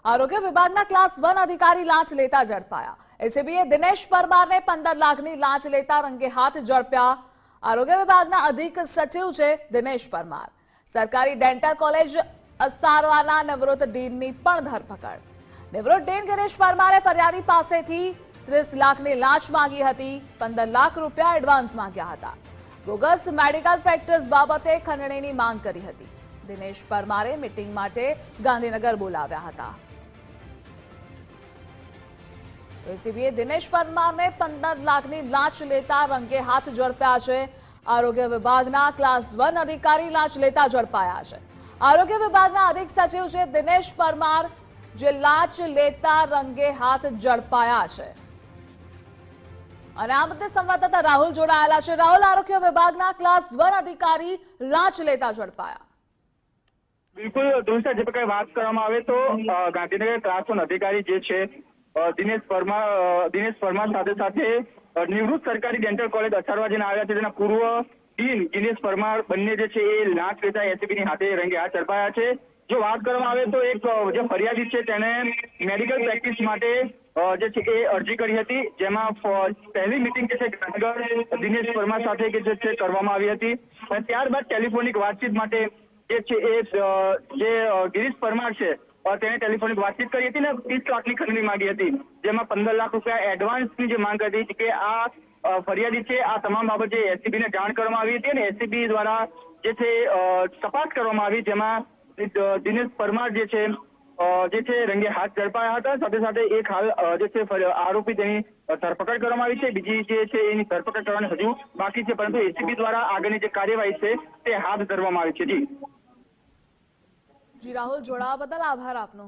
આરોગ્ય વિભાગના ક્લાસ 1 અધિકારી લાંચ લેતા ઝડપાયા। એસીબીએ દિનેશ પરમારને 15 લાખની લાંચ લેતા રંગે હાથ ઝડપ્યા। આરોગ્ય વિભાગના અધિક સચિવ છે દિનેશ પરમાર। સરકારી ડેન્ટલ કોલેજ અસારવાના નિવૃત્ત ડીનની પણ ધરપકડ। નિવૃત્ત ડીન ગિરીશ પરમારે ફરિયાદી પાસેથી 30 લાખની લાંચ માંગી હતી। 15 લાખ રૂપિયા એડવાન્સ માંગ્યા હતા। બોગસ મેડિકલ પ્રેક્ટિસ બાબતે ખંડણીની માંગ કરી હતી। દિનેશ પરમારે મીટિંગ માટે ગાંધીનગર બોલાવ્યા હતા। એસીબીએ દિનેશ પરમારને 15 લાખની લાંચ લેતા રંગે હાથ ઝડપ્યા છે। આરોગ્ય વિભાગના ક્લાસ 1 અધિકારી લાંચ લેતા ઝડપાયા છે। આરોગ્ય વિભાગના અધિક સચિવ છે દિનેશ પરમાર, જે લાંચ લેતા રંગે હાથ ઝડપાયા છે। અને આ મુદ્દે સંવાદદાતા રાહુલ જોડાયેલા છે। રાહુલ, આરોગ્ય વિભાગના ક્લાસ 1 અધિકારી લાંચ લેતા ઝડપાયા। બિલકુલ દોસ્તા, જે પ્રકારે વાત કરવામાં આવે તો ગાંધીનગર ક્લાસ 1 અધિકારી જે છે દિનેશ પરમાર સાથે નિવૃત્ત સરકારી ડેન્ટલ કોલેજ અસારવા જેને આવ્યા છે તેના પૂર્વ ડીન દિનેશ પરમાર બંને જે છે એ લાંચ લેતા એસીબીની હાથે રંગે હાથ ઝડપાયા છે। જો વાત કરવામાં આવે તો એક જે ફરિયાદી છે તેને મેડિકલ પ્રેક્ટિસ માટે જે છે એ અરજી કરી હતી, જેમાં પહેલી મિટિંગ જે છે ગાંધીનગર દિનેશ પરમાર સાથે જે છે કરવામાં આવી હતી। અને ત્યારબાદ ટેલિફોનિક વાતચીત માટે જે છે એ જે ગિરીશ પરમાર છે તેને ટેલિફોનિક વાતચીત કરી હતી ને 30 લાખની ખંડણી માંગી હતી, જેમાં 15 લાખ રૂપિયા એડવાન્સની જે માંગ હતી કે આ ફરિયાદી છે આ તમામ બાબતે એસીબીને જાણ કરવામાં આવી હતી અને એસીબી દ્વારા જે છે તપાસ કરવામાં આવી, જેમાં દિનેશ પરમાર જે છે રંગે હાથ ઝડપાયા હતા। સાથે સાથે એક હાલ જે છે આરોપી તેની ધરપકડ કરવામાં આવી છે। બીજી જે છે એની ધરપકડ કરવાની હજુ બાકી છે, પરંતુ એસીબી દ્વારા આગળની જે કાર્યવાહી છે તે હાથ ધરવામાં આવી છે। જી રાહુલ, જોડાવા બદલ આભાર આપનો।